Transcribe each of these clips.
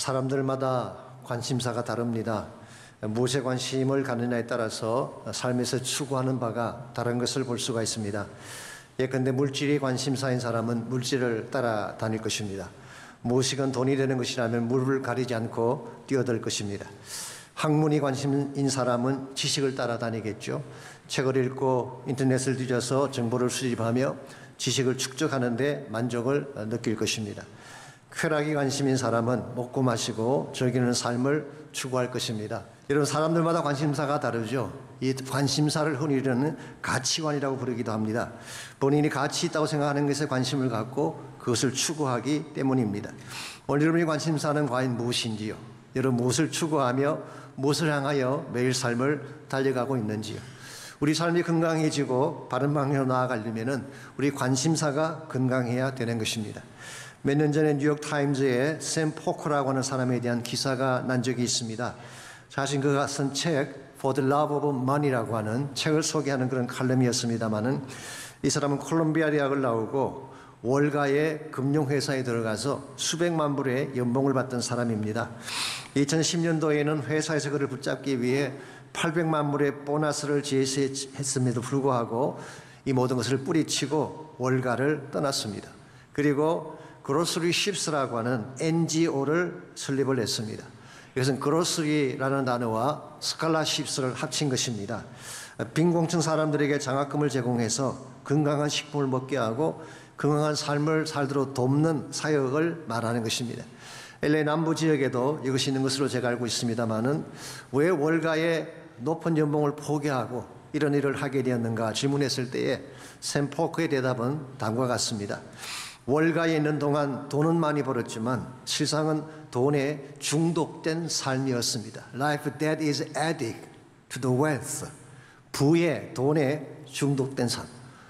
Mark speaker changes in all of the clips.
Speaker 1: 사람들마다 관심사가 다릅니다. 무엇에 관심을 갖느냐에 따라서 삶에서 추구하는 바가 다른 것을 볼 수가 있습니다. 예컨대 물질이 관심사인 사람은 물질을 따라다닐 것입니다. 무엇이건 돈이 되는 것이라면 물을 가리지 않고 뛰어들 것입니다. 학문이 관심인 사람은 지식을 따라다니겠죠. 책을 읽고 인터넷을 뒤져서 정보를 수집하며 지식을 축적하는 데 만족을 느낄 것입니다. 쾌락이 관심인 사람은 먹고 마시고 즐기는 삶을 추구할 것입니다. 여러분, 사람들마다 관심사가 다르죠. 이 관심사를 흔히 이르는 가치관이라고 부르기도 합니다. 본인이 가치 있다고 생각하는 것에 관심을 갖고 그것을 추구하기 때문입니다. 오늘 여러분의 관심사는 과연 무엇인지요? 여러분, 무엇을 추구하며 무엇을 향하여 매일 삶을 달려가고 있는지요? 우리 삶이 건강해지고 바른 방향으로 나아가려면 우리 관심사가 건강해야 되는 것입니다. 몇 년 전에 뉴욕타임즈에 샘 포커라고 하는 사람에 대한 기사가 난 적이 있습니다. 자신 그가 쓴 책 For the Love of Money라고 하는 책을 소개하는 그런 칼럼이었습니다마는, 이 사람은 콜롬비아 대학을 나오고 월가의 금융회사에 들어가서 수백만 불의 연봉을 받던 사람입니다. 2010년도에는 회사에서 그를 붙잡기 위해 800만 불의 보너스를 제시했음에도 불구하고 이 모든 것을 뿌리치고 월가를 떠났습니다. 그리고 그로스리 쉽스라고 하는 NGO를 설립을 했습니다. 이것은 그로스리라는 단어와 스칼라쉽스를 합친 것입니다. 빈곤층 사람들에게 장학금을 제공해서 건강한 식품을 먹게 하고 건강한 삶을 살도록 돕는 사역을 말하는 것입니다. LA 남부 지역에도 이것이 있는 것으로 제가 알고 있습니다마는, 왜 월가의 높은 연봉을 포기하고 이런 일을 하게 되었는가 질문했을 때에 샘 포커의 대답은 다음과 같습니다. 월가에 있는 동안 돈은 많이 벌었지만 실상은 돈에 중독된 삶이었습니다. Life that is addict to the wealth. 부에, 돈에 중독된 삶.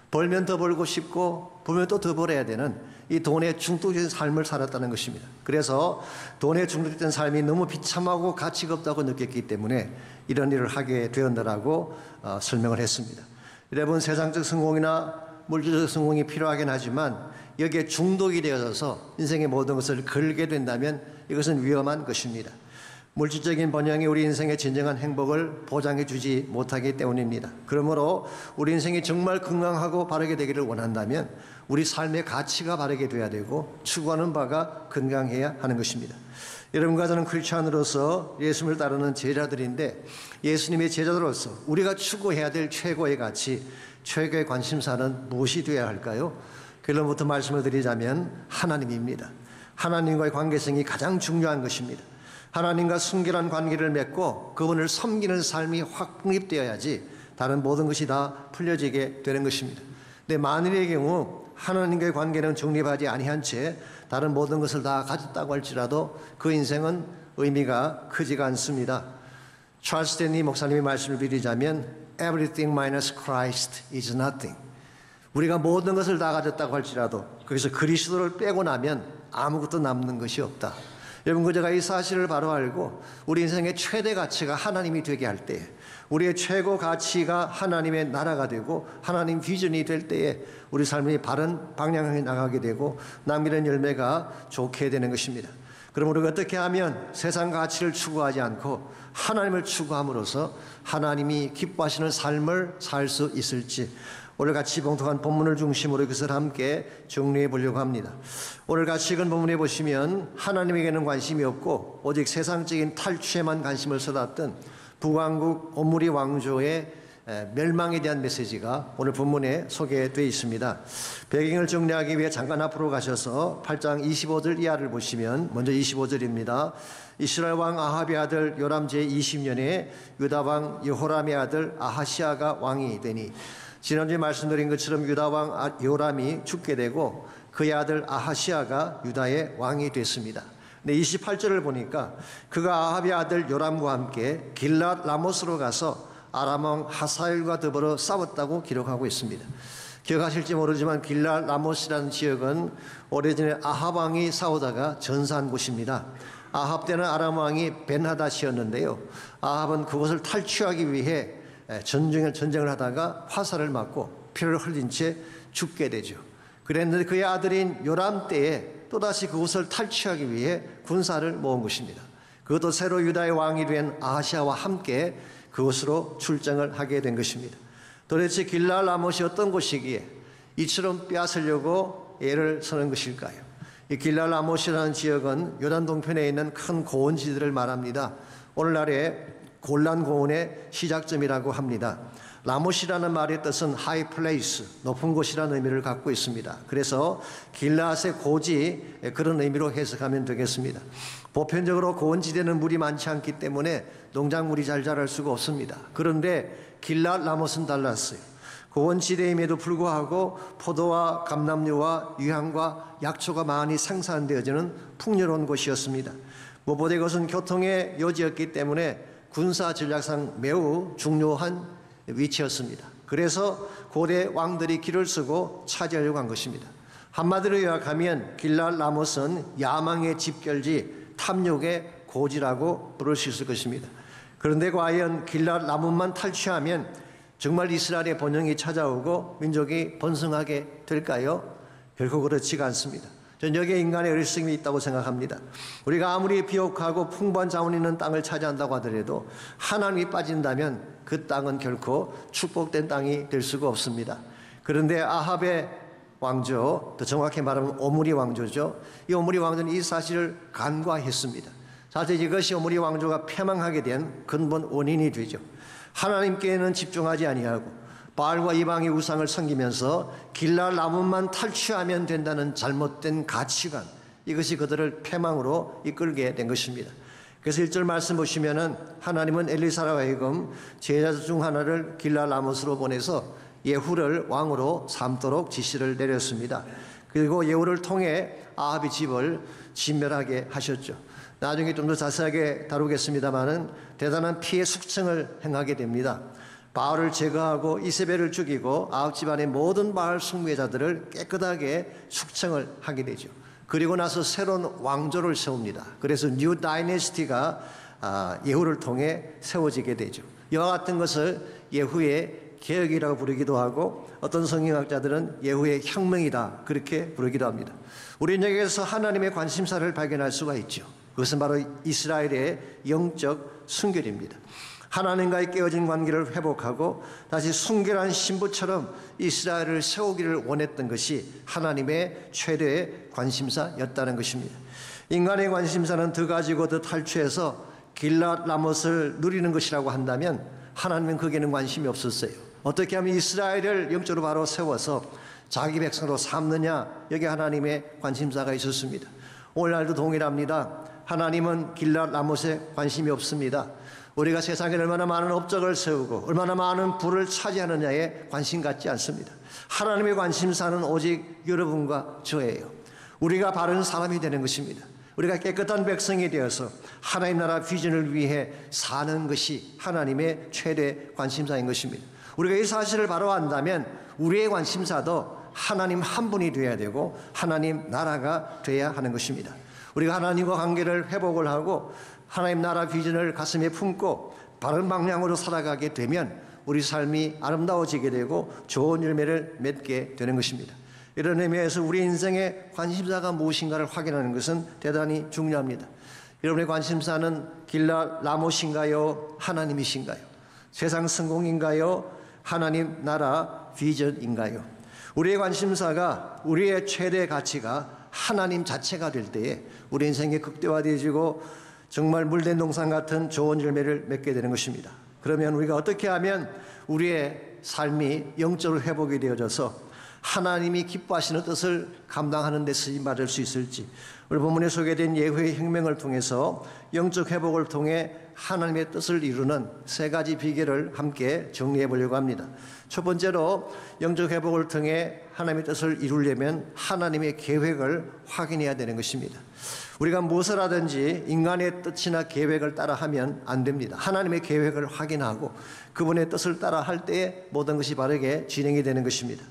Speaker 1: 벌면 더 벌고 싶고 벌면 또 더 벌어야 되는 이 돈에 중독된 삶을 살았다는 것입니다. 그래서 돈에 중독된 삶이 너무 비참하고 가치가 없다고 느꼈기 때문에 이런 일을 하게 되었다라고 설명을 했습니다. 여러분, 세상적 성공이나 물질적 성공이 필요하긴 하지만 여기에 중독이 되어서 인생의 모든 것을 걸게 된다면 이것은 위험한 것입니다. 물질적인 번영이 우리 인생의 진정한 행복을 보장해 주지 못하기 때문입니다. 그러므로 우리 인생이 정말 건강하고 바르게 되기를 원한다면 우리 삶의 가치가 바르게 돼야 되고 추구하는 바가 건강해야 하는 것입니다. 여러분과 저는 크리스찬으로서 예수님을 따르는 제자들인데, 예수님의 제자들로서 우리가 추구해야 될 최고의 가치, 최고의 관심사는 무엇이 되어야 할까요? 결론부터 말씀을 드리자면 하나님입니다. 하나님과의 관계성이 가장 중요한 것입니다. 하나님과 순결한 관계를 맺고 그분을 섬기는 삶이 확립되어야지 다른 모든 것이 다 풀려지게 되는 것입니다. 근데 만일의 경우 하나님과의 관계는 정립하지 아니한 채 다른 모든 것을 다 가졌다고 할지라도 그 인생은 의미가 크지가 않습니다. 찰스 스탠리 목사님이 말씀을 드리자면 Everything minus Christ is nothing. 우리가 모든 것을 다 가졌다고 할지라도 거기서 그리스도를 빼고 나면 아무것도 남는 것이 없다. 여러분, 제가 이 사실을 바로 알고 우리 인생의 최대 가치가 하나님이 되게 할 때에, 우리의 최고 가치가 하나님의 나라가 되고 하나님 비전이 될 때에 우리 삶이 바른 방향에 나가게 되고 남기는 열매가 좋게 되는 것입니다. 그럼 우리가 어떻게 하면 세상 가치를 추구하지 않고 하나님을 추구함으로써 하나님이 기뻐하시는 삶을 살 수 있을지, 오늘 같이 봉독한 본문을 중심으로 그것을 함께 정리해 보려고 합니다. 오늘 같이 읽은 본문에 보시면 하나님에게는 관심이 없고 오직 세상적인 탈취에만 관심을 쏟았던 북왕국 오므리 왕조의 멸망에 대한 메시지가 오늘 본문에 소개되어 있습니다. 배경을 정리하기 위해 잠깐 앞으로 가셔서 8장 25절 이하를 보시면, 먼저 25절입니다. 이스라엘 왕 아합의 아들 요람 제20년에 유다 왕 여호람의 아들 아하시아가 왕이 되니, 지난주에 말씀드린 것처럼 유다 왕 요람이 죽게 되고 그의 아들 아하시아가 유다의 왕이 됐습니다. 근데 28절을 보니까 그가 아합의 아들 요람과 함께 길랏 라모스로 가서 아람 왕 하사엘과 더불어 싸웠다고 기록하고 있습니다. 기억하실지 모르지만 길랏 라모스라는 지역은 오래전에 아합 왕이 싸우다가 전사한 곳입니다. 아합 때는 아람 왕이 벤하닷이었는데요, 아합은 그곳을 탈취하기 위해 전쟁을 하다가 화살을 맞고 피를 흘린 채 죽게 되죠. 그랬는데 그의 아들인 요람 때에 또다시 그곳을 탈취하기 위해 군사를 모은 것입니다. 그것도 새로 유다의 왕이 된 아하시아와 함께 그곳으로 출정을 하게 된 것입니다. 도대체 길랄 라못이 어떤 곳이기에 이처럼 빼앗으려고 애를 쓰는 것일까요? 이 길랄 라못이라는 지역은 요단 동편에 있는 큰 고원지대를 말합니다. 오늘날의 골란 고원의 시작점이라고 합니다. 라못이라는 말의 뜻은 high place, 높은 곳이라는 의미를 갖고 있습니다. 그래서 길라앗의 고지, 그런 의미로 해석하면 되겠습니다. 보편적으로 고원지대는 물이 많지 않기 때문에 농작물이 잘 자랄 수가 없습니다. 그런데 길라앗 라못은 달랐어요. 고원지대임에도 불구하고 포도와 감람류와 유향과 약초가 많이 생산되어지는 풍요로운 곳이었습니다. 무엇보다 이것은 교통의 요지였기 때문에 군사 전략상 매우 중요한 위치였습니다. 그래서 고대 왕들이 길을 쓰고 차지하려고 한 것입니다. 한마디로 요약하면 길랄 라못은 야망의 집결지, 탐욕의 고지라고 부를 수 있을 것입니다. 그런데 과연 길랄 라못만 탈취하면 정말 이스라엘의 번영이 찾아오고 민족이 번성하게 될까요? 결코 그렇지가 않습니다. 저는 여기에 인간의 어리석음이 있다고 생각합니다. 우리가 아무리 비옥하고 풍부한 자원이 있는 땅을 차지한다고 하더라도 하나님이 빠진다면 그 땅은 결코 축복된 땅이 될 수가 없습니다. 그런데 아합의 왕조, 더 정확히 말하면 오므리 왕조죠. 이 오므리 왕조는 이 사실을 간과했습니다. 사실 이것이 오므리 왕조가 패망하게 된 근본 원인이 되죠. 하나님께는 집중하지 아니하고 바알과 이방의 우상을 섬기면서 길랄 라못만 탈취하면 된다는 잘못된 가치관, 이것이 그들을 패망으로 이끌게 된 것입니다. 그래서 1절 말씀 보시면은 하나님은 엘리사라 하여금 제자 중 하나를 길랄 라못으로 보내서 예후를 왕으로 삼도록 지시를 내렸습니다. 그리고 예후를 통해 아합의 집을 진멸하게 하셨죠. 나중에 좀 더 자세하게 다루겠습니다마는 대단한 피해 숙청을 행하게 됩니다. 바알을 제거하고 이세벨을 죽이고 아합 집안의 모든 바알 숭배자들을 깨끗하게 숙청을 하게 되죠. 그리고 나서 새로운 왕조를 세웁니다. 그래서 뉴 다이내스티가 예후를 통해 세워지게 되죠. 이와 같은 것을 예후의 개혁이라고 부르기도 하고 어떤 성경학자들은 예후의 혁명이다 그렇게 부르기도 합니다. 우리는 여기에서 하나님의 관심사를 발견할 수가 있죠. 그것은 바로 이스라엘의 영적 순결입니다. 하나님과의 깨어진 관계를 회복하고 다시 순결한 신부처럼 이스라엘을 세우기를 원했던 것이 하나님의 최대의 관심사였다는 것입니다. 인간의 관심사는 더 가지고 더 탈취해서 길랏 라못을 누리는 것이라고 한다면 하나님은 거기에는 관심이 없었어요. 어떻게 하면 이스라엘을 영적으로 바로 세워서 자기 백성으로 삼느냐, 여기 하나님의 관심사가 있었습니다. 오늘날도 동일합니다. 하나님은 길랏 라못에 관심이 없습니다. 우리가 세상에 얼마나 많은 업적을 세우고 얼마나 많은 부를 차지하느냐에 관심 갖지 않습니다. 하나님의 관심사는 오직 여러분과 저예요. 우리가 바른 사람이 되는 것입니다. 우리가 깨끗한 백성이 되어서 하나님 나라 비전을 위해 사는 것이 하나님의 최대 관심사인 것입니다. 우리가 이 사실을 바로 안다면 우리의 관심사도 하나님 한 분이 되어야 되고 하나님 나라가 되어야 하는 것입니다. 우리가 하나님과 관계를 회복을 하고 하나님 나라 비전을 가슴에 품고 바른 방향으로 살아가게 되면 우리 삶이 아름다워지게 되고 좋은 열매를 맺게 되는 것입니다. 이런 의미에서 우리 인생의 관심사가 무엇인가를 확인하는 것은 대단히 중요합니다. 여러분의 관심사는 길랏 라못인가요? 하나님이신가요? 세상 성공인가요? 하나님 나라 비전인가요? 우리의 관심사가, 우리의 최대 가치가 하나님 자체가 될 때에 우리 인생이 극대화되어지고 정말 물된 동산 같은 좋은 열매를 맺게 되는 것입니다. 그러면 우리가 어떻게 하면 우리의 삶이 영적으로 회복이 되어져서 하나님이 기뻐하시는 뜻을 감당하는 데 쓰임받을 수 있을지, 오늘 본문에 소개된 예후의 혁명을 통해서 영적 회복을 통해 하나님의 뜻을 이루는 세 가지 비결을 함께 정리해 보려고 합니다. 첫 번째로 영적 회복을 통해 하나님의 뜻을 이루려면 하나님의 계획을 확인해야 되는 것입니다. 우리가 무엇을 하든지 인간의 뜻이나 계획을 따라하면 안 됩니다. 하나님의 계획을 확인하고 그분의 뜻을 따라할 때에 모든 것이 바르게 진행이 되는 것입니다.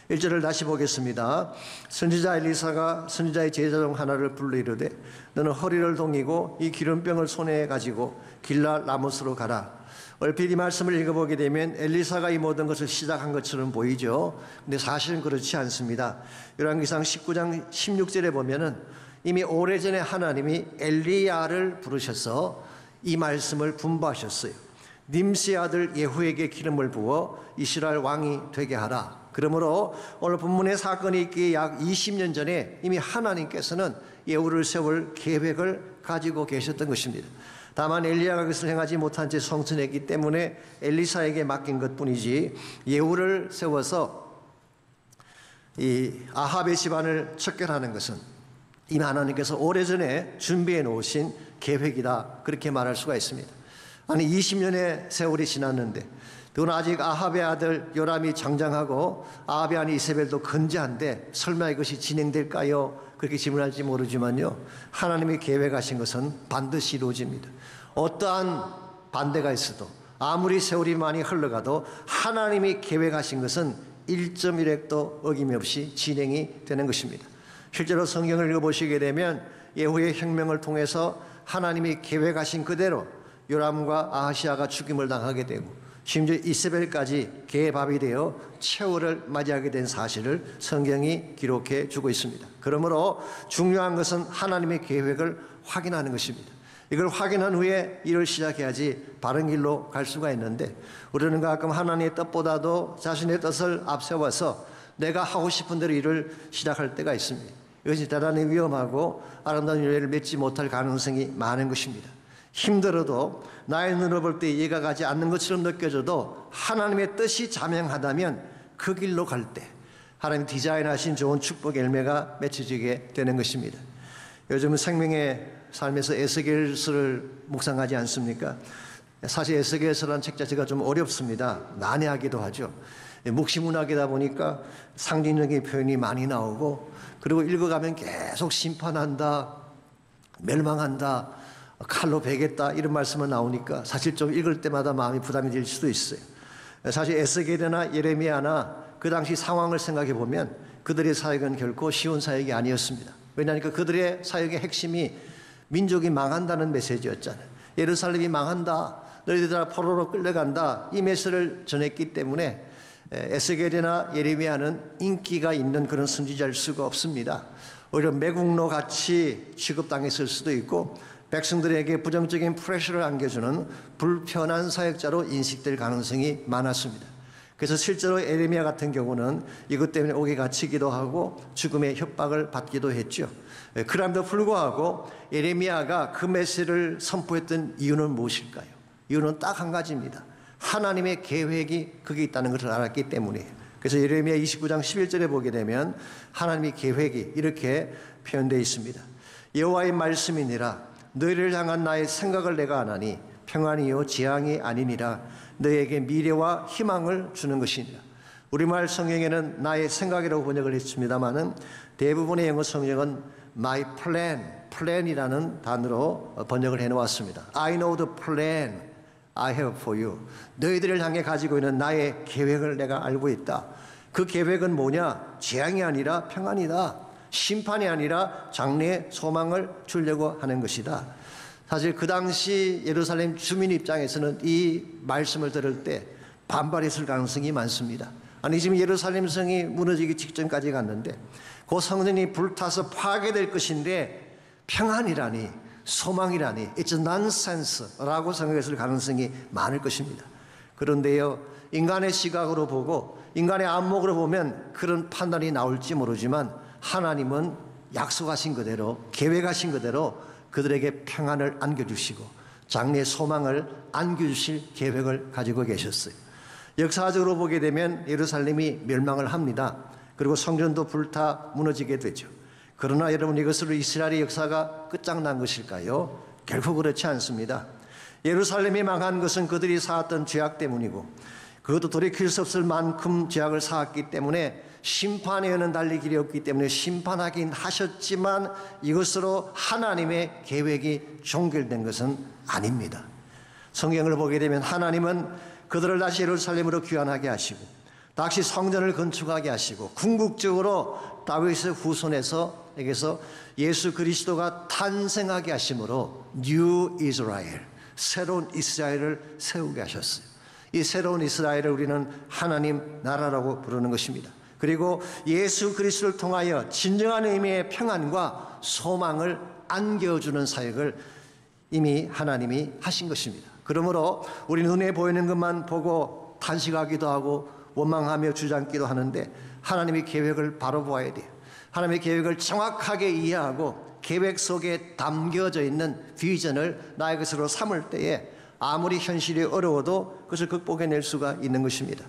Speaker 1: 1절을 다시 보겠습니다. 선지자 엘리사가 선지자의 제자 중 하나를 불러 이르되 너는 허리를 동이고 이 기름병을 손에 가지고 길랏 라못으로 가라. 얼핏 이 말씀을 읽어보게 되면 엘리사가 이 모든 것을 시작한 것처럼 보이죠. 근데 사실은 그렇지 않습니다. 열왕기상 19장 16절에 보면은 이미 오래전에 하나님이 엘리야를 부르셔서 이 말씀을 분부하셨어요. 님스의 아들 예후에게 기름을 부어 이스라엘 왕이 되게 하라. 그러므로 오늘 본문의 사건이 있기에 약 20년 전에 이미 하나님께서는 예후를 세울 계획을 가지고 계셨던 것입니다. 다만 엘리야가 그것을 행하지 못한 채 성천했기 때문에 엘리사에게 맡긴 것뿐이지, 예후를 세워서 이 아합의 집안을 척결하는 것은 이미 하나님께서 오래전에 준비해 놓으신 계획이다, 그렇게 말할 수가 있습니다. 아니 20년의 세월이 지났는데 그건 아직 아합의 아들 요람이 장장하고 아합의 아내 이세벨도 건재한데 설마 이것이 진행될까요? 그렇게 질문할지 모르지만요, 하나님이 계획하신 것은 반드시 이루어집니다. 어떠한 반대가 있어도, 아무리 세월이 많이 흘러가도 하나님이 계획하신 것은 1.1획도 어김없이 진행이 되는 것입니다. 실제로 성경을 읽어보시게 되면 예후의 혁명을 통해서 하나님이 계획하신 그대로 요람과 아하시아가 죽임을 당하게 되고, 심지어 이세벨까지 개밥이 되어 최후를 맞이하게 된 사실을 성경이 기록해 주고 있습니다. 그러므로 중요한 것은 하나님의 계획을 확인하는 것입니다. 이걸 확인한 후에 일을 시작해야지 바른 길로 갈 수가 있는데, 우리는 가끔 하나님의 뜻보다도 자신의 뜻을 앞세워서 내가 하고 싶은 대로 일을 시작할 때가 있습니다. 이것이 대단히 위험하고 아름다운 일을 맺지 못할 가능성이 많은 것입니다. 힘들어도, 나의 눈으로 볼 때 이해가 가지 않는 것처럼 느껴져도 하나님의 뜻이 자명하다면 그 길로 갈 때 하나님 디자인하신 좋은 축복의 열매가 맺혀지게 되는 것입니다. 요즘은 생명의 삶에서 에스겔서를 묵상하지 않습니까? 사실 에스겔서라는 책 자체가 좀 어렵습니다. 난해하기도 하죠. 묵시문학이다 보니까 상징적인 표현이 많이 나오고, 그리고 읽어가면 계속 심판한다, 멸망한다, 칼로 베겠다, 이런 말씀은 나오니까 사실 좀 읽을 때마다 마음이 부담이 될 수도 있어요. 사실 에스겔이나 예레미야나 그 당시 상황을 생각해 보면 그들의 사역은 결코 쉬운 사역이 아니었습니다. 왜냐하니까 그들의 사역의 핵심이 민족이 망한다는 메시지였잖아요. 예루살렘이 망한다, 너희들 다 포로로 끌려간다, 이 메시지를 전했기 때문에 에스겔이나 예레미야는 인기가 있는 그런 선지자일 수가 없습니다. 오히려 매국노 같이 취급당했을 수도 있고, 백성들에게 부정적인 프레셔를 안겨주는 불편한 사역자로 인식될 가능성이 많았습니다. 그래서 실제로 예레미야 같은 경우는 이것 때문에 옥에 갇히기도 하고 죽음의 협박을 받기도 했죠. 그럼에도 불구하고 예레미야가 그 메시지를 선포했던 이유는 무엇일까요? 이유는 딱 한 가지입니다. 하나님의 계획이 거기 있다는 것을 알았기 때문이에요. 그래서 예레미야 29장 11절에 보게 되면 하나님의 계획이 이렇게 표현되어 있습니다. 여호와의 말씀이니라, 너희를 향한 나의 생각을 내가 아나니 평안이요 재앙이 아니니라, 너희에게 미래와 희망을 주는 것이니라. 우리말 성경에는 나의 생각이라고 번역을 했습니다마는 대부분의 영어 성경은 my plan이라는 단어로 번역을 해놓았습니다. I know the plan I have for you. 너희들을 향해 가지고 있는 나의 계획을 내가 알고 있다. 그 계획은 뭐냐? 재앙이 아니라 평안이다. 심판이 아니라 장래의 소망을 주려고 하는 것이다. 사실 그 당시 예루살렘 주민 입장에서는 이 말씀을 들을 때 반발했을 가능성이 많습니다. 아니, 지금 예루살렘 성이 무너지기 직전까지 갔는데 그 성전이 불타서 파괴될 것인데 평안이라니, 소망이라니, it's nonsense라고 생각했을 가능성이 많을 것입니다. 그런데요, 인간의 시각으로 보고 인간의 안목으로 보면 그런 판단이 나올지 모르지만 하나님은 약속하신 그대로, 계획하신 그대로 그들에게 평안을 안겨주시고 장래의 소망을 안겨주실 계획을 가지고 계셨어요. 역사적으로 보게 되면 예루살렘이 멸망을 합니다. 그리고 성전도 불타 무너지게 되죠. 그러나 여러분, 이것으로 이스라엘의 역사가 끝장난 것일까요? 결코 그렇지 않습니다. 예루살렘이 망한 것은 그들이 쌓았던 죄악 때문이고, 그것도 돌이킬 수 없을 만큼 죄악을 쌓았기 때문에 심판에 여는 달리 길이 없기 때문에 심판하긴 하셨지만 이것으로 하나님의 계획이 종결된 것은 아닙니다. 성경을 보게 되면 하나님은 그들을 다시 예루살렘으로 귀환하게 하시고 다시 성전을 건축하게 하시고 궁극적으로 다윗의 후손에서 예수 그리스도가 탄생하게 하심으로 New Israel, 새로운 이스라엘을 세우게 하셨어요. 이 새로운 이스라엘을 우리는 하나님 나라라고 부르는 것입니다. 그리고 예수 그리스도를 통하여 진정한 의미의 평안과 소망을 안겨주는 사역을 이미 하나님이 하신 것입니다. 그러므로 우리 눈에 보이는 것만 보고 탄식하기도 하고 원망하며 주저앉기도 하는데 하나님의 계획을 바로 보아야 돼요. 하나님의 계획을 정확하게 이해하고 계획 속에 담겨져 있는 비전을 나의 것으로 삼을 때에 아무리 현실이 어려워도 그것을 극복해낼 수가 있는 것입니다.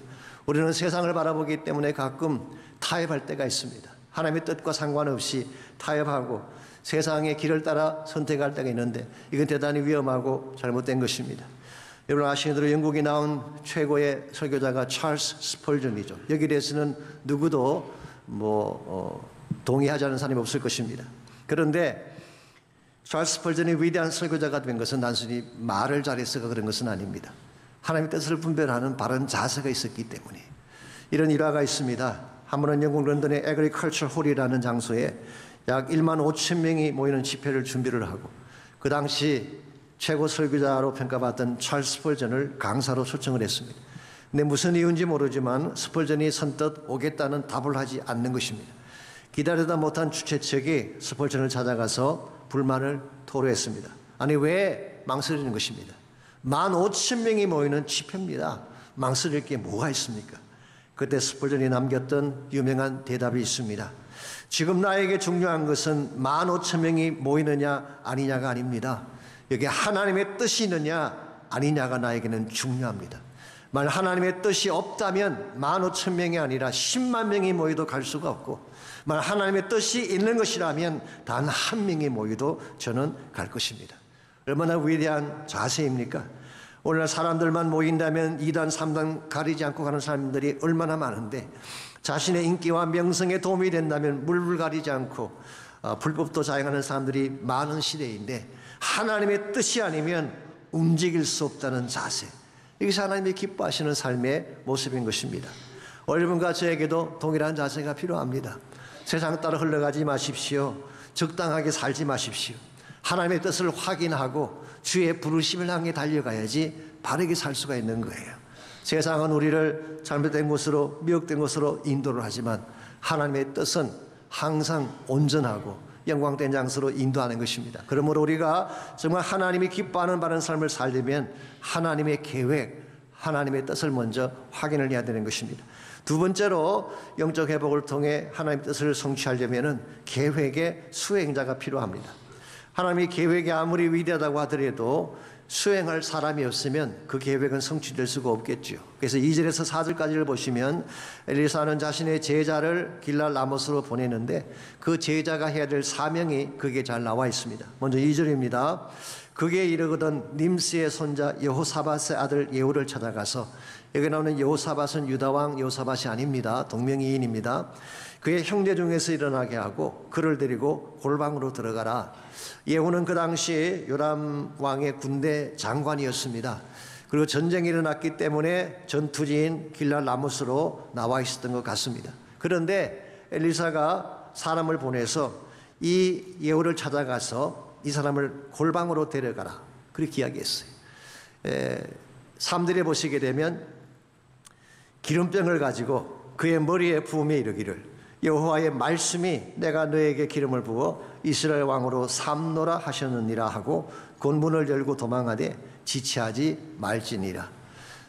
Speaker 1: 우리는 세상을 바라보기 때문에 가끔 타협할 때가 있습니다. 하나님의 뜻과 상관없이 타협하고 세상의 길을 따라 선택할 때가 있는데 이건 대단히 위험하고 잘못된 것입니다. 여러분 아시는 대로 영국이 나온 최고의 설교자가 찰스 스펄전이죠. 여기에 대해서는 누구도 동의하지 않는 사람이 없을 것입니다. 그런데 찰스 스펄전이 위대한 설교자가 된 것은 단순히 말을 잘해서가 그런 것은 아닙니다. 하나님의 뜻을 분별하는 바른 자세가 있었기 때문에 이런 일화가 있습니다. 한 번은 영국 런던의 에그리컬처 홀이라는 장소에 약 1만 5천 명이 모이는 집회를 준비를 하고 그 당시 최고 설교자로 평가받던 찰스 스펄전을 강사로 초청을 했습니다. 근데 무슨 이유인지 모르지만 스펄전이 선뜻 오겠다는 답을 하지 않는 것입니다. 기다리다 못한 주최 측이 스펄전을 찾아가서 불만을 토로했습니다. 아니 왜 망설이는 것입니다. 15,000명이 모이는 집회입니다. 망설일 게 뭐가 있습니까? 그때 스펄전이 남겼던 유명한 대답이 있습니다. 지금 나에게 중요한 것은 15,000명이 모이느냐 아니냐가 아닙니다. 여기 하나님의 뜻이 있느냐 아니냐가 나에게는 중요합니다. 만약 하나님의 뜻이 없다면 15,000명이 아니라 10만 명이 모여도 갈 수가 없고 만약 하나님의 뜻이 있는 것이라면 단 한 명이 모여도 저는 갈 것입니다. 얼마나 위대한 자세입니까? 오늘날 사람들만 모인다면 2단, 3단 가리지 않고 가는 사람들이 얼마나 많은데 자신의 인기와 명성에 도움이 된다면 물불 가리지 않고 불법도 자행하는 사람들이 많은 시대인데 하나님의 뜻이 아니면 움직일 수 없다는 자세, 이것이 하나님이 기뻐하시는 삶의 모습인 것입니다. 여러분과 저에게도 동일한 자세가 필요합니다. 세상 따라 흘러가지 마십시오. 적당하게 살지 마십시오. 하나님의 뜻을 확인하고 주의 부르심을 향해 달려가야지 바르게 살 수가 있는 거예요. 세상은 우리를 잘못된 곳으로 미혹된 곳으로 인도를 하지만 하나님의 뜻은 항상 온전하고 영광된 장소로 인도하는 것입니다. 그러므로 우리가 정말 하나님이 기뻐하는 바른 삶을 살려면 하나님의 계획, 하나님의 뜻을 먼저 확인을 해야 되는 것입니다. 두 번째로 영적 회복을 통해 하나님의 뜻을 성취하려면 계획의 수행자가 필요합니다. 하나님의 계획이 아무리 위대하다고 하더라도 수행할 사람이 없으면 그 계획은 성취될 수가 없겠죠. 그래서 2절에서 4절까지를 보시면 엘리사는 자신의 제자를 길랄 라모스로 보내는데 그 제자가 해야 될 사명이 그게 잘 나와 있습니다. 먼저 2절입니다. 그게 이르거든 님스의 손자 여호사밧의 아들 예후를 찾아가서, 여기 나오는 여호사밧은 유다왕 여호사밧이 아닙니다. 동명이인입니다. 그의 형제 중에서 일어나게 하고 그를 데리고 골방으로 들어가라. 예후는 그 당시 요람 왕의 군대 장관이었습니다. 그리고 전쟁이 일어났기 때문에 전투지인 길랄 라모스로 나와 있었던 것 같습니다. 그런데 엘리사가 사람을 보내서 이 예후를 찾아가서 이 사람을 골방으로 데려가라, 그렇게 이야기했어요. 3절에 보시게 되면 기름병을 가지고 그의 머리에 부으며 이르기를 여호와의 말씀이 내가 너에게 기름을 부어 이스라엘 왕으로 삼노라 하셨느니라 하고 곧 문을 열고 도망하되 지체하지 말지니라.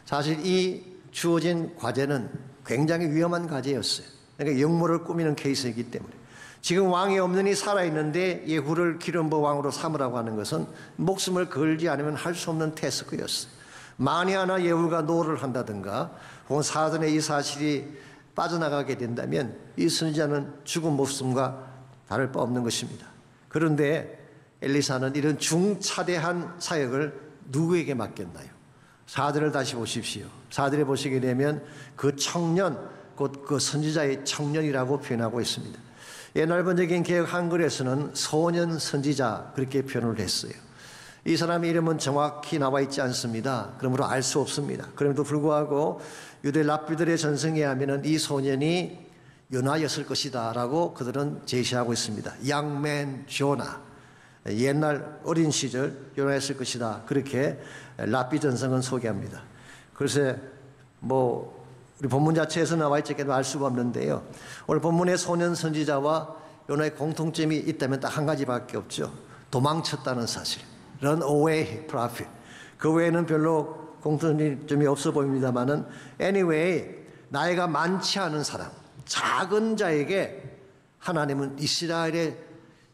Speaker 1: 사실 이 주어진 과제는 굉장히 위험한 과제였어요. 그러니까 역모를 꾸미는 케이스이기 때문에 지금 왕이 없느니 살아있는데 예후를 기름 부어 왕으로 삼으라고 하는 것은 목숨을 걸지 않으면 할 수 없는 태스크였어요. 만에 하나 예후가 노를 한다든가 혹은 사전에 이 사실이 빠져나가게 된다면 이 선지자는 죽은 목숨과 다를 바 없는 것입니다. 그런데 엘리사는 이런 중차대한 사역을 누구에게 맡겼나요? 4절을 다시 보십시오. 4절에 보시게 되면 그 청년, 곧 그 선지자의 청년이라고 표현하고 있습니다. 옛날 번역인 개역 한글에서는 소년 선지자 그렇게 표현을 했어요. 이 사람의 이름은 정확히 나와 있지 않습니다. 그러므로 알 수 없습니다. 그럼에도 불구하고 유대 랍비들의 전승에 하면은 이 소년이 요나였을 것이다 라고 그들은 제시하고 있습니다. Young man Jonah. 옛날 어린 시절 요나했을 것이다. 그렇게 랍비 전성은 소개합니다. 글쎄 우리 본문 자체에서 나와 있지 않게 알 수가 없는데요. 오늘 본문의 소년 선지자와 요나의 공통점이 있다면 딱 한 가지밖에 없죠. 도망쳤다는 사실. Run away prophet. 그 외에는 별로 공통점이 없어 보입니다만은 anyway 나이가 많지 않은 사람, 작은 자에게 하나님은 이스라엘의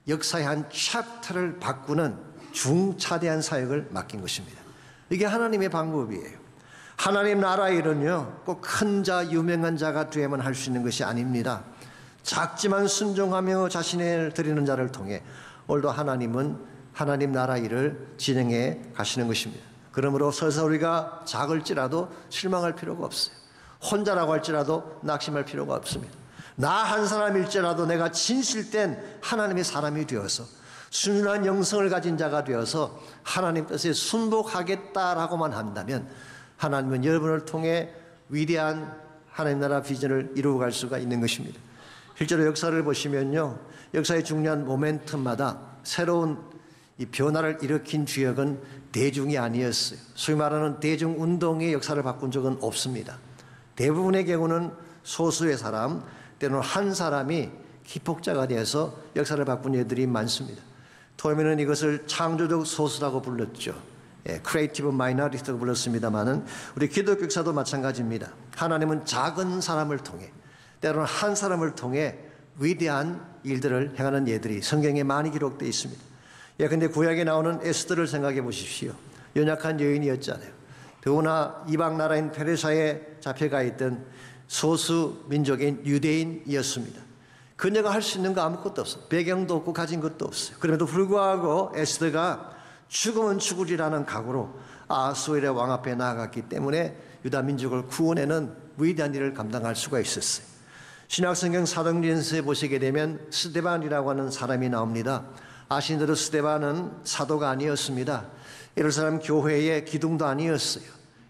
Speaker 1: 역사의 한 챕터를 바꾸는 중차대한 사역을 맡긴 것입니다. 이게 하나님의 방법이에요. 하나님 나라 일은요, 꼭 큰 자, 유명한 자가 되야만 할 수 있는 것이 아닙니다. 작지만 순종하며 자신을 드리는 자를 통해 오늘도 하나님은 하나님 나라 일을 진행해 가시는 것입니다. 그러므로 서서 우리가 작을지라도 실망할 필요가 없어요. 혼자라고 할지라도 낙심할 필요가 없습니다. 나 한 사람일지라도 내가 진실된 하나님의 사람이 되어서 순수한 영성을 가진 자가 되어서 하나님 뜻에 순복하겠다라고만 한다면 하나님은 여러분을 통해 위대한 하나님 나라 비전을 이루어갈 수가 있는 것입니다. 실제로 역사를 보시면요, 역사의 중요한 모멘텀마다 새로운 이 변화를 일으킨 주역은 대중이 아니었어요. 소위 말하는 대중운동의 역사를 바꾼 적은 없습니다. 대부분의 경우는 소수의 사람, 때로는 한 사람이 기폭자가 되어서 역사를 바꾼 예들이 많습니다. 토미는 이것을 창조적 소수라고 불렀죠. 크리에이티브 마이너리티라고 불렀습니다만은 우리 기독교 역사도 마찬가지입니다. 하나님은 작은 사람을 통해, 때로는 한 사람을 통해 위대한 일들을 행하는 예들이 성경에 많이 기록되어 있습니다. 근데 구약에 나오는 에스더를 생각해 보십시오. 연약한 여인이었잖아요. 더구나 이방 나라인 페르시아에 잡혀가 있던 소수 민족인 유대인이었습니다. 그녀가 할 수 있는 거 아무것도 없어요. 배경도 없고 가진 것도 없어요. 그럼에도 불구하고 에스더가 죽으면 죽으리라는 각오로 아수엘의 왕 앞에 나아갔기 때문에 유다 민족을 구원하는 위대한 일을 감당할 수가 있었어요. 신약성경 사도행전서에 보시게 되면 스데반이라고 하는 사람이 나옵니다. 아신 대로 스데반은 사도가 아니었습니다. 예루살렘 교회의 기둥도 아니었어요.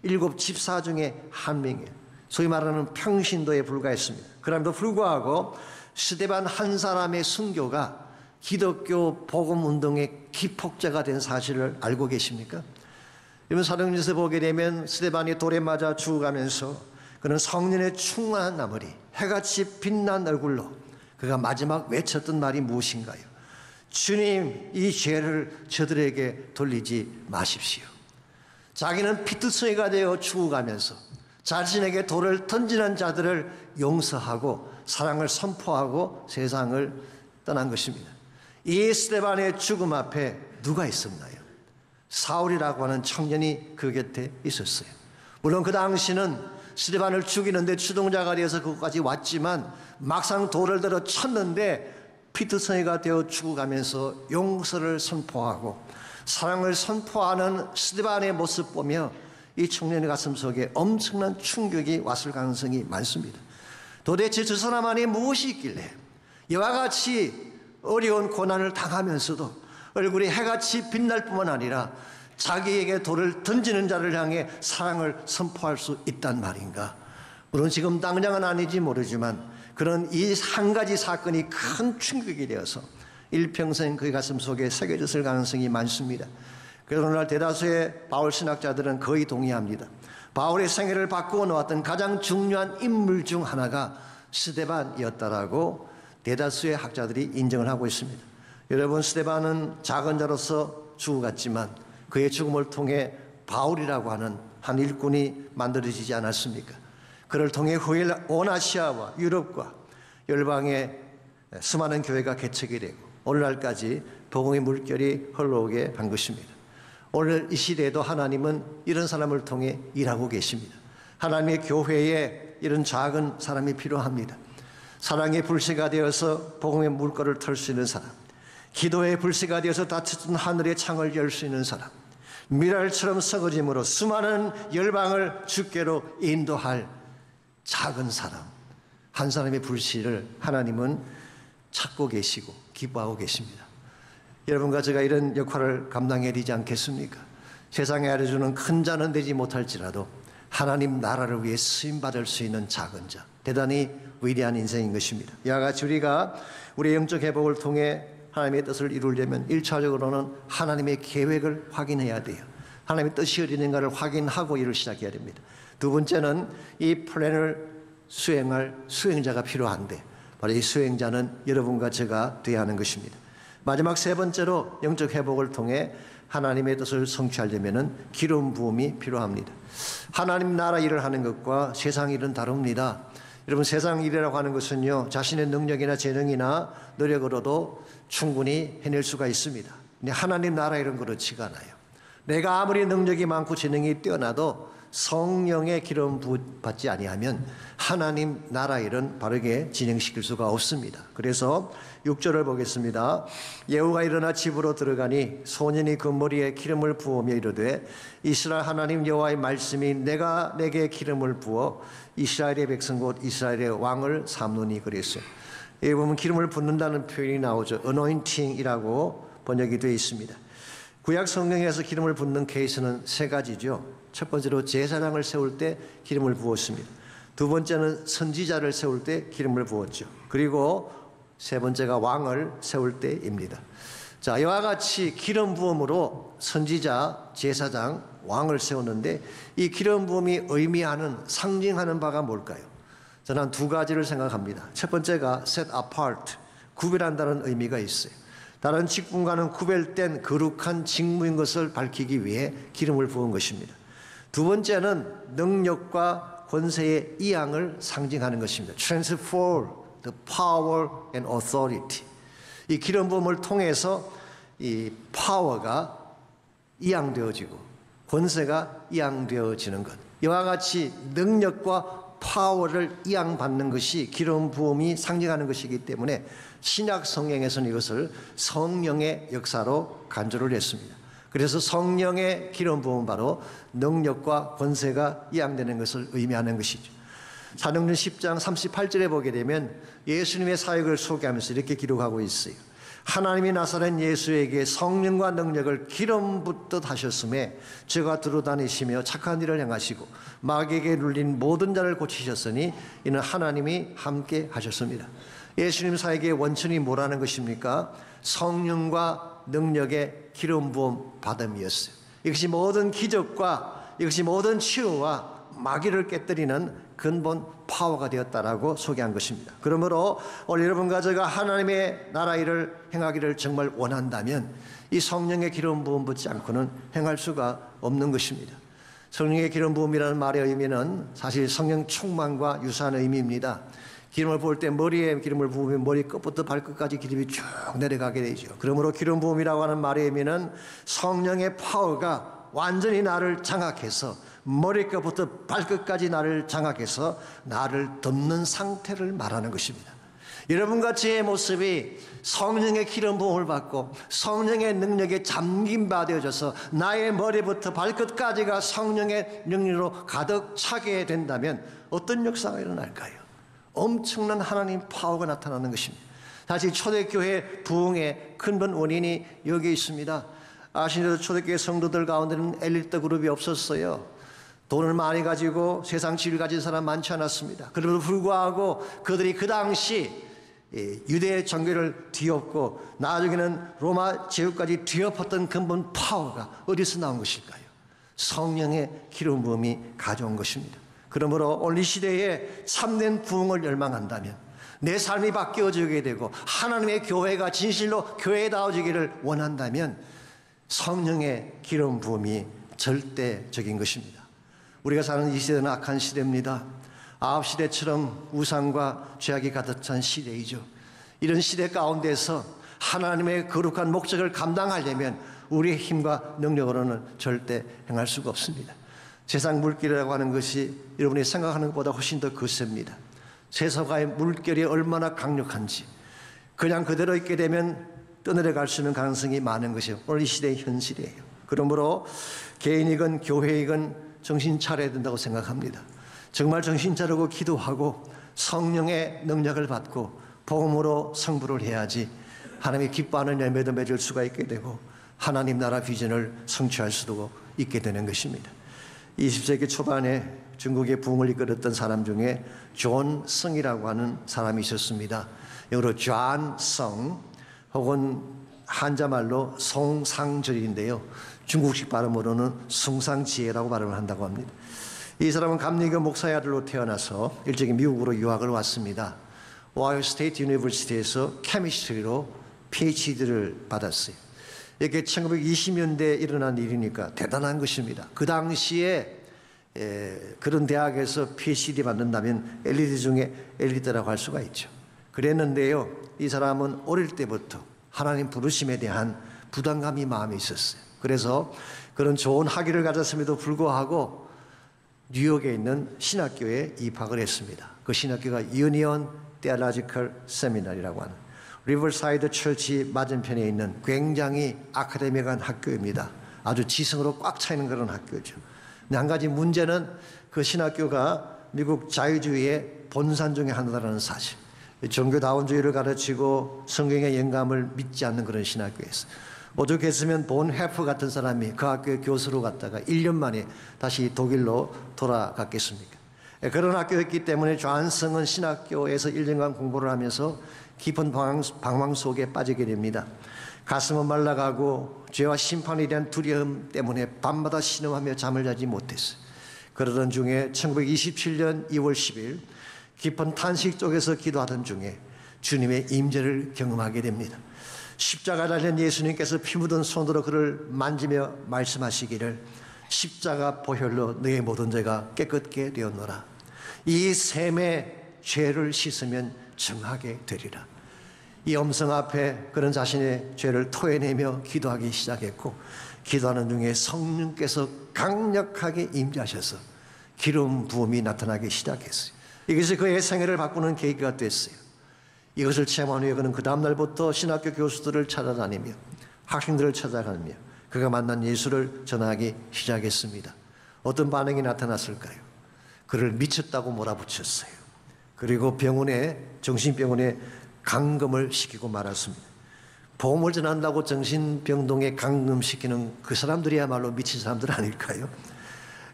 Speaker 1: 7 집사 중에 한 명이에요. 소위 말하는 평신도에 불과했습니다. 그럼에도 불구하고 스데반 한 사람의 순교가 기독교 복음 운동의 기폭제가 된 사실을 알고 계십니까? 여러분 사도행전에서 보게 되면 스데반이 돌에 맞아 죽어가면서 그는 성령에 충만한 나머리 해같이 빛난 얼굴로 그가 마지막 외쳤던 말이 무엇인가요? 주님, 이 죄를 저들에게 돌리지 마십시오. 자기는 피투성이가 되어 죽어가면서 자신에게 돌을 던지는 자들을 용서하고 사랑을 선포하고 세상을 떠난 것입니다. 이 스데반의 죽음 앞에 누가 있었나요? 사울이라고 하는 청년이 그 곁에 있었어요. 물론 그 당시는 스데반을 죽이는데 주동자가 되어서 그것까지 왔지만 막상 돌을 들어 쳤는데 피투성이가 되어 죽어가면서 용서를 선포하고 사랑을 선포하는 스데반의 모습 보며 이 청년의 가슴 속에 엄청난 충격이 왔을 가능성이 많습니다. 도대체 저 사람 안에 무엇이 있길래 이와 같이 어려운 고난을 당하면서도 얼굴이 해같이 빛날 뿐만 아니라 자기에게 돌을 던지는 자를 향해 사랑을 선포할 수 있단 말인가? 물론 지금 당장은 아니지 모르지만 그런 이 한 가지 사건이 큰 충격이 되어서 일평생 그의 가슴 속에 새겨졌을 가능성이 많습니다. 그래서 오늘날 대다수의 바울 신학자들은 거의 동의합니다. 바울의 생애를 바꾸어 놓았던 가장 중요한 인물 중 하나가 스데반이었다라고 대다수의 학자들이 인정을 하고 있습니다. 여러분, 스데반은 작은 자로서 죽어갔지만 그의 죽음을 통해 바울이라고 하는 한 일꾼이 만들어지지 않았습니까? 그를 통해 후에 온 아시아와 유럽과 열방의 수많은 교회가 개척이 되고 오늘날까지 복음의 물결이 흘러오게 한 것입니다. 오늘 이 시대에도 하나님은 이런 사람을 통해 일하고 계십니다. 하나님의 교회에 이런 작은 사람이 필요합니다. 사랑의 불씨가 되어서 복음의 물결을 털 수 있는 사람, 기도의 불씨가 되어서 닫혔던 하늘의 창을 열 수 있는 사람, 미랄처럼 썩어짐으로 수많은 열방을 주께로 인도할 작은 사람, 한 사람의 불씨를 하나님은 찾고 계시고 기뻐하고 계십니다. 여러분과 제가 이런 역할을 감당해야 되지 않겠습니까? 세상에 알려주는 큰 자는 되지 못할지라도 하나님 나라를 위해 쓰임받을 수 있는 작은 자, 대단히 위대한 인생인 것입니다. 이와 같이 우리가 우리의 영적 회복을 통해 하나님의 뜻을 이루려면 1차적으로는 하나님의 계획을 확인해야 돼요. 하나님의 뜻이 어디는가를 확인하고 일을 시작해야 됩니다. 두 번째는 이 플랜을 수행할 수행자가 필요한데, 바로 이 수행자는 여러분과 제가 되어야 하는 것입니다. 마지막 세 번째로 영적 회복을 통해 하나님의 뜻을 성취하려면 기름 부음이 필요합니다. 하나님 나라 일을 하는 것과 세상 일은 다릅니다. 여러분, 세상 일이라고 하는 것은요, 자신의 능력이나 재능이나 노력으로도 충분히 해낼 수가 있습니다. 근데 하나님 나라 일은 그렇지가 않아요. 내가 아무리 능력이 많고 재능이 뛰어나도 성령의 기름 부받지 아니하면 하나님 나라 일은 바르게 진행시킬 수가 없습니다. 그래서 6절을 보겠습니다. 예후가 일어나 집으로 들어가니 소년이 그 머리에 기름을 부으며 이르되 이스라엘 하나님 여호와의 말씀이 내가 내게 기름을 부어 이스라엘의 백성 곧 이스라엘의 왕을 삼노니 그랬어요. 여기 보면 기름을 붓는다는 표현이 나오죠. anointing이라고 번역이 되어 있습니다. 구약 성경에서 기름을 붓는 케이스는 세 가지죠. 첫 번째로 제사장을 세울 때 기름을 부었습니다. 두 번째는 선지자를 세울 때 기름을 부었죠. 그리고 세 번째가 왕을 세울 때입니다. 자, 이와 같이 기름 부음으로 선지자, 제사장, 왕을 세웠는데 이 기름 부음이 의미하는, 상징하는 바가 뭘까요? 저는 두 가지를 생각합니다. 첫 번째가 set apart, 구별한다는 의미가 있어요. 다른 직분과는 구별된 거룩한 직무인 것을 밝히기 위해 기름을 부은 것입니다. 두 번째는 능력과 권세의 이양을 상징하는 것입니다. Transfer the power and authority. 이 기름 부음을 통해서 이 파워가 이양되어지고 권세가 이양되어지는 것. 이와 같이 능력과 파워를 이양받는 것이 기름 부음이 상징하는 것이기 때문에 신약 성경에서는 이것을 성령의 역사로 간주를 했습니다. 그래서 성령의 기름 부음은 바로 능력과 권세가 이양되는 것을 의미하는 것이죠. 사도행전 10장 38절에 보게 되면 예수님의 사역을 소개하면서 이렇게 기록하고 있어요. 하나님이 나사렛 예수에게 성령과 능력을 기름 붓듯 하셨음에 저가 두루다니시며 착한 일을 행하시고 마귀에게 눌린 모든 자를 고치셨으니 이는 하나님이 함께 하셨습니다. 예수님 사역의 원천이 뭐라는 것입니까? 성령과 능력의 기름 부음 받음이었어요. 이것이 모든 기적과 이것이 모든 치유와 마귀를 깨뜨리는 근본 파워가 되었다라고 소개한 것입니다. 그러므로 오늘 여러분과 제가 하나님의 나라 일을 행하기를 정말 원한다면 이 성령의 기름 부음 받지 않고는 행할 수가 없는 것입니다. 성령의 기름 부음이라는 말의 의미는 사실 성령 충만과 유사한 의미입니다. 기름을 부을 때 머리에 기름을 부으면 머리 끝부터 발끝까지 기름이 쭉 내려가게 되죠. 그러므로 기름 부음이라고 하는 말의 의미는 성령의 파워가 완전히 나를 장악해서 머리끝부터 발끝까지 나를 장악해서 나를 덮는 상태를 말하는 것입니다. 여러분과 제 모습이 성령의 기름 부음을 받고 성령의 능력에 잠긴 바 되어져서 나의 머리부터 발끝까지가 성령의 능력으로 가득 차게 된다면 어떤 역사가 일어날까요? 엄청난 하나님 파워가 나타나는 것입니다. 다시 초대교회 부흥의 큰 원인이 여기 있습니다. 아시는 초대교회 성도들 가운데는 엘리트 그룹이 없었어요. 돈을 많이 가지고 세상 지위를 가진 사람 많지 않았습니다. 그럼에도 불구하고 그들이 그 당시 유대 종교를 뒤엎고 나중에는 로마 제국까지 뒤엎었던 근본 파워가 어디서 나온 것일까요? 성령의 기름 부음이 가져온 것입니다. 그러므로 오늘 이 시대에 참된 부흥을 열망한다면 내 삶이 바뀌어지게 되고 하나님의 교회가 진실로 교회다워지기를 원한다면 성령의 기름 부음이 절대적인 것입니다. 우리가 사는 이 시대는 악한 시대입니다. 아합 시대처럼 우상과 죄악이 가득 찬 시대이죠. 이런 시대 가운데서 하나님의 거룩한 목적을 감당하려면 우리의 힘과 능력으로는 절대 행할 수가 없습니다. 세상 물결이라고 하는 것이 여러분이 생각하는 것보다 훨씬 더 거셉니다. 세상의 물결이 얼마나 강력한지 그냥 그대로 있게 되면 떠내려갈 수 있는 가능성이 많은 것이 오늘 이 시대의 현실이에요. 그러므로 개인이건 교회이건 정신 차려야 된다고 생각합니다. 정말 정신 차리고 기도하고 성령의 능력을 받고 복음으로 성부를 해야지 하나님이 기뻐하는 열매도 맺을 수가 있게 되고 하나님 나라 비전을 성취할 수도 있게 되는 것입니다. 20세기 초반에 중국의 부흥을 이끌었던 사람 중에 존 성이라고 하는 사람이 있었습니다. 영어로 존 성 혹은 한자말로 송상절인데요. 중국식 발음으로는 숭상지혜라고 발음을 한다고 합니다. 이 사람은 감리교 목사의 아들로 태어나서 일찍이 미국으로 유학을 왔습니다. 오하이오 스테이트 유니버시티에서 케미스트리로 PhD를 받았어요. 이게 1920년대에 일어난 일이니까 대단한 것입니다. 그 당시에 그런 대학에서 PhD 받는다면 엘리트 중에 엘리트라고 할 수가 있죠. 그랬는데요, 이 사람은 어릴 때부터 하나님 부르심에 대한 부담감이 마음에 있었어요. 그래서 그런 좋은 학위를 가졌음에도 불구하고 뉴욕에 있는 신학교에 입학을 했습니다. 그 신학교가 유니온 테올로지컬 세미나리라고 하는 리버사이드 철치 맞은편에 있는 굉장히 아카데미한 학교입니다. 아주 지성으로 꽉 차 있는 그런 학교죠. 근데 한 가지 문제는 그 신학교가 미국 자유주의의 본산 중에 하나라는 사실. 종교다원주의를 가르치고 성경의 영감을 믿지 않는 그런 신학교였어요. 오죽했으면 본 해프 같은 사람이 그 학교에 교수로 갔다가 1년 만에 다시 독일로 돌아갔겠습니까? 그런 학교였기 때문에 존슨은 신학교에서 1년간 공부를 하면서 깊은 방황 속에 빠지게 됩니다. 가슴은 말라가고 죄와 심판에 대한 두려움 때문에 밤마다 신음하며 잠을 자지 못했어요. 그러던 중에 1927년 2월 10일 깊은 탄식 속에서 기도하던 중에 주님의 임재를 경험하게 됩니다. 십자가 달린 예수님께서 피 묻은 손으로 그를 만지며 말씀하시기를 십자가 보혈로 너의 모든 죄가 깨끗게 되었노라. 이 셈의 죄를 씻으면 정하게 되리라. 이 음성 앞에 그런 자신의 죄를 토해내며 기도하기 시작했고, 기도하는 중에 성령께서 강력하게 임재하셔서 기름 부음이 나타나기 시작했어요. 이것이 그의 생애를 바꾸는 계기가 됐어요. 이것을 체험한 후에 그는 그 다음날부터 신학교 교수들을 찾아다니며 학생들을 찾아가며 그가 만난 예수를 전하기 시작했습니다. 어떤 반응이 나타났을까요? 그를 미쳤다고 몰아붙였어요. 그리고 정신병원에 감금을 시키고 말았습니다. 복음을 전한다고 정신병동에 감금시키는 그 사람들이야말로 미친 사람들 아닐까요?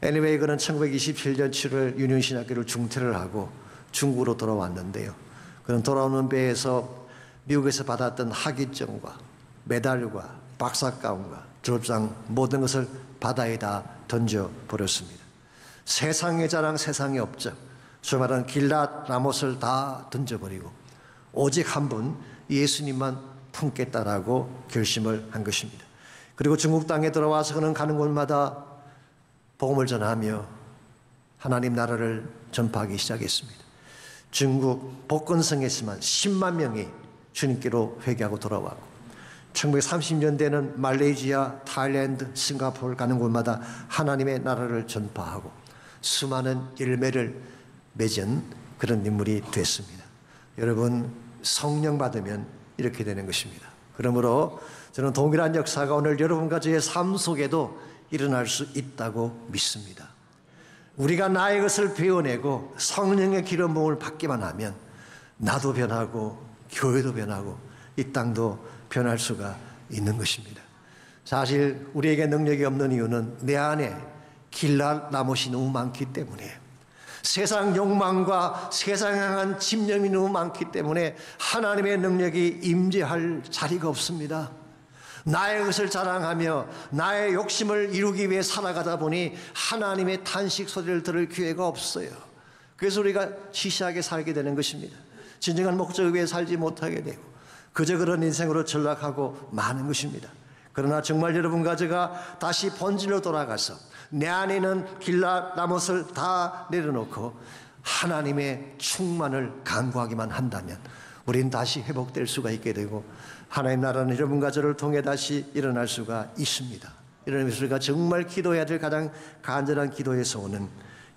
Speaker 1: anyway, 그는 1927년 7월 유니온신학교를 중퇴를 하고 중국으로 돌아왔는데요. 그는 돌아오는 배에서 미국에서 받았던 학위증과 메달과 박사가운과 졸업장 모든 것을 바다에다 던져버렸습니다. 세상의 자랑, 세상의 업적, 소위 말하는 길랏 라못을 다 던져버리고 오직 한 분 예수님만 품겠다라고 결심을 한 것입니다. 그리고 중국 땅에 들어와서 그는 가는 곳마다 복음을 전하며 하나님 나라를 전파하기 시작했습니다. 중국 복건성에서만 10만 명이 주님께로 회개하고 돌아왔고 1930년대에는 말레이시아, 타일랜드, 싱가포르 가는 곳마다 하나님의 나라를 전파하고 수많은 열매를 맺은 그런 인물이 됐습니다. 여러분, 성령 받으면 이렇게 되는 것입니다. 그러므로 저는 동일한 역사가 오늘 여러분과 저의 삶 속에도 일어날 수 있다고 믿습니다. 우리가 나의 것을 베어내고 성령의 기름 부음을 받기만 하면 나도 변하고 교회도 변하고 이 땅도 변할 수가 있는 것입니다. 사실 우리에게 능력이 없는 이유는 내 안에 길랄 라못이 너무 많기 때문에, 세상 욕망과 세상 향한 집념이 너무 많기 때문에 하나님의 능력이 임재할 자리가 없습니다. 나의 것을 자랑하며 나의 욕심을 이루기 위해 살아가다 보니 하나님의 탄식 소리를 들을 기회가 없어요. 그래서 우리가 시시하게 살게 되는 것입니다. 진정한 목적을 위해 살지 못하게 되고 그저 그런 인생으로 전락하고 마는 것입니다. 그러나 정말 여러분과 제가 다시 본질로 돌아가서 내 안에 있는 길랏 라못을 다 내려놓고 하나님의 충만을 간구하기만 한다면 우린 다시 회복될 수가 있게 되고 하나님 나라는 여러분과 저를 통해 다시 일어날 수가 있습니다. 이러면서 우리가 정말 기도해야 될 가장 간절한 기도의 소원은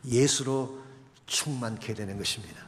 Speaker 1: 예수로 충만케 되는 것입니다.